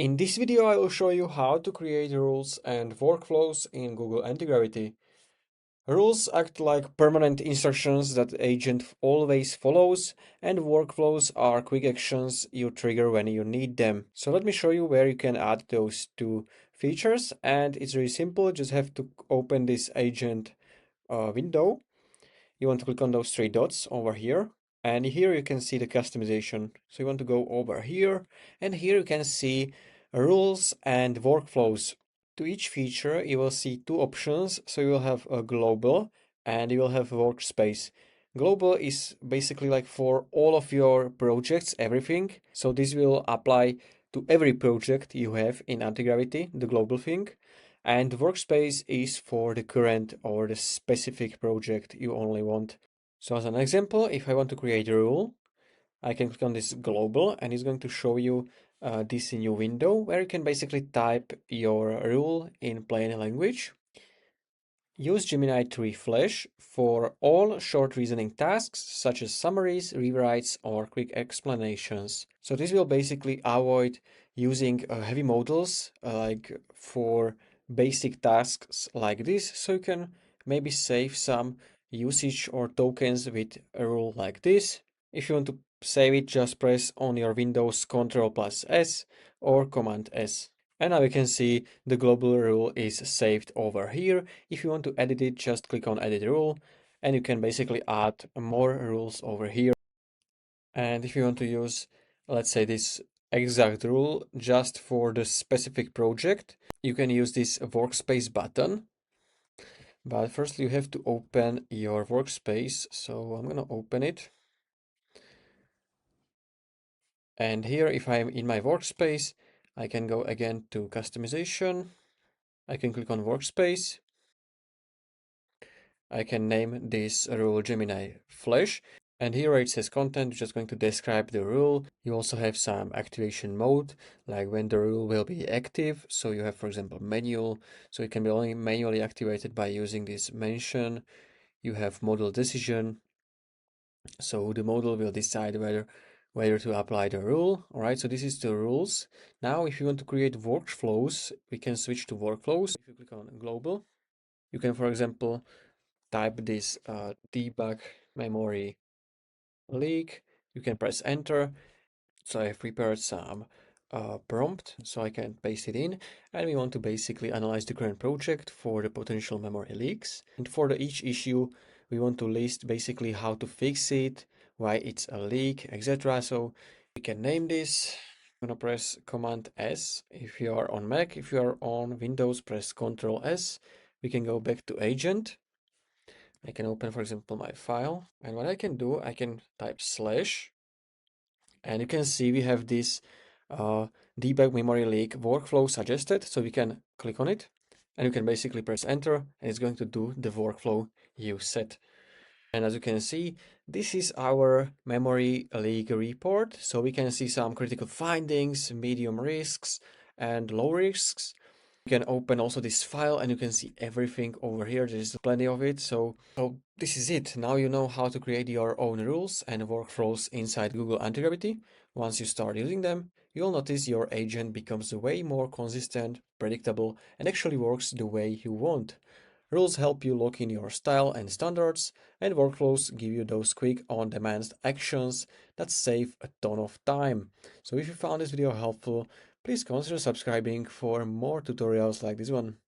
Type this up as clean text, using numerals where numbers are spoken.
In this video, I will show you how to create rules and workflows in Google Antigravity. Rules act like permanent instructions that the agent always follows, and workflows are quick actions you trigger when you need them. So let me show you where you can add those two features, and it's really simple. You just have to open this agent window. You want to click on those three dots over here, and here you can see the customization. So you want to go over here, and here you can see rules and workflows. To each feature you will see two options. So you will have a global and you will have workspace. Global is basically like for all of your projects, everything. So this will apply to every project you have in Antigravity, the global thing. And workspace is for the current or the specific project you only want. So as an example, if I want to create a rule, I can click on this global and it's going to show you this new window where you can basically type your rule in plain language. Use Gemini to refresh for all short reasoning tasks such as summaries, rewrites, or quick explanations. So this will basically avoid using heavy models like for basic tasks like this. So you can maybe save some usage or tokens with a rule like this. If you want to save it, just press on your Windows Ctrl+S or Command S. And now you can see the global rule is saved over here. If you want to edit it, just click on edit rule and you can basically add more rules over here. And if you want to use, let's say, this exact rule just for the specific project, you can use this workspace button. But first you have to open your workspace. So I'm going to open it. And here, if I'm in my workspace, I can go again to customization. I can click on workspace. I can name this rule Gemini Flash. And here where it says content, which is going to describe the rule. You also have some activation mode, like when the rule will be active. So you have, for example, manual. So it can be only manually activated by using this mention. You have model decision. So the model will decide whether to apply the rule. All right, so this is the rules. Now, if you want to create workflows, we can switch to workflows. If you click on global, you can, for example, type this debug memory leak. You can press enter. So I've prepared some prompt so I can paste it in, and we want to basically analyze the current project for the potential memory leaks. And for each issue, we want to list basically how to fix it, why it's a leak, etc. So we can name this. I'm gonna press Command S if you are on Mac. If you are on Windows, press Ctrl S. We can go back to agent. I can open, for example, my file, and what I can do, I can type slash, and you can see we have this debug memory leak workflow suggested. So we can click on it and you can basically press enter and it's going to do the workflow you set. And as you can see, this is our memory leak report. So we can see some critical findings, medium risks, and low risks. You can open also this file and you can see everything over here. There's plenty of it. So this is it. Now you know how to create your own rules and workflows inside Google Antigravity. Once you start using them, you'll notice your agent becomes way more consistent, predictable, and actually works the way you want. Rules help you lock in your style and standards, and workflows give you those quick on-demand actions that save a ton of time. So if you found this video helpful, please consider subscribing for more tutorials like this one.